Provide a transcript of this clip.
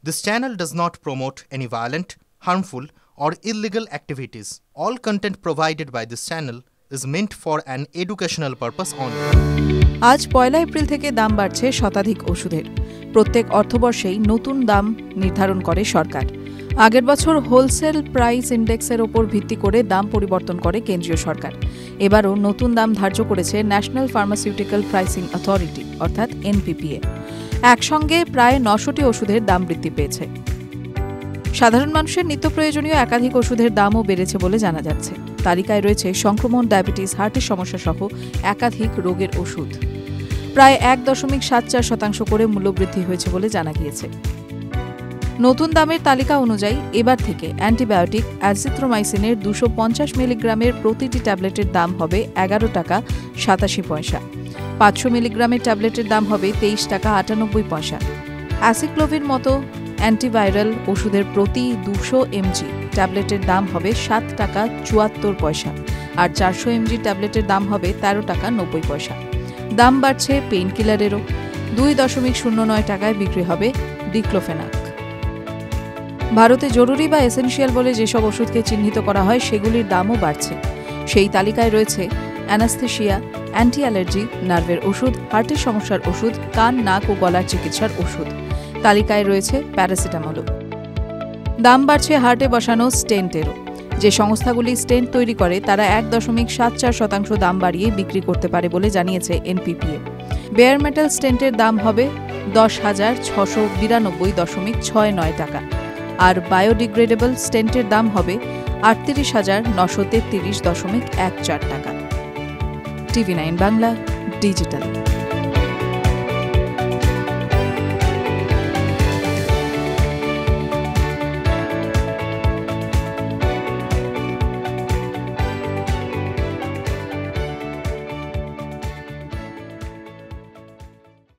This channel does not promote any violent, harmful, or illegal activities. All content provided by this channel is meant for an educational purpose only. আজ 1 April থেকে দাম বাড়ছে শতাধিক ওষুধের। প্রত্যেক অর্থবর্ষেই নতুন দাম নির্ধারণ করে সরকার। আগের বছর হোলসেল প্রাইস ইন্ডেক্সের ওপর ভিত্তি করে দাম পরিবর্তন করে কেন্দ্রীয় সরকার। এবারও নতুন দাম ধার্য করেছে ন্যাশনাল ফার্মাসিউটিক্যাল প্রাইসিং অথরিটি অর্থাৎ এনপিপিএ। একসঙ্গে প্রায় 900টি ওষুধের দাম বৃদ্ধি পেয়েছে। সাধারণ মানুষের নিত্য প্রয়োজনীয় একাধিক ওষুধের দামও বেড়েছে বলে জানা যাচ্ছে। তালিকায় রয়েছে সংক্রমণ, ডায়াবেটিস, হার্টের সমস্যা সহ একাধিক রোগের ওষুধ। প্রায় 1.74% করে মূল্যবৃদ্ধি হয়েছে বলে জানা গিয়েছে। নতুন দামের তালিকা অনুযায়ী এবার থেকে অ্যান্টিবায়োটিক অ্যাজিথ্রোমাইসিনের 250 মিলিগ্রামের প্রতিটি ট্যাবলেটের দাম হবে 11 টাকা 87 পয়সা। 500 মিলিগ্রামের ট্যাবলেটের দাম হবে 23 টাকা 98 পয়সা। অ্যাসিক্লোভির মতো অ্যান্টিভাইরাল ওষুধের প্রতি 200 mg ট্যাবলেটের দাম হবে 7 টাকা 74 পয়সা, আর 400 mg ট্যাবলেটের দাম হবে 13 টাকা 90 পয়সা। দাম বাড়ছে পেইন কিলারেরও। 2.09 টাকায় বিক্রি হবে ডিক্লোফেনাক। ভারতে জরুরি বা এসেনশিয়াল বলে যেসব ওষুধকে চিহ্নিত করা হয় সেগুলির দামও বাড়ছে। সেই তালিকায় রয়েছে অ্যানাস্থেশিয়া, অ্যান্টি অ্যালার্জি, নার্ভের ওষুধ, হার্টের সমস্যার ওষুধ, কান, নাক ও গলার চিকিৎসার ওষুধ। তালিকায় রয়েছে প্যারাসিটামলও। দাম বাড়ছে হার্টে বসানো স্টেন্টেরও। যে সংস্থাগুলি স্টেন্ট তৈরি করে তারা 1.74% দাম বাড়িয়ে বিক্রি করতে পারে বলে জানিয়েছে এনপিপিএ। বেয়ার মেটাল স্টেন্টের দাম হবে 10,692.69 টাকা, আর বায়োডিগ্রেডেবল স্টেন্টের দাম হবে 38,933.14 টাকা। TV9 Bangla digital.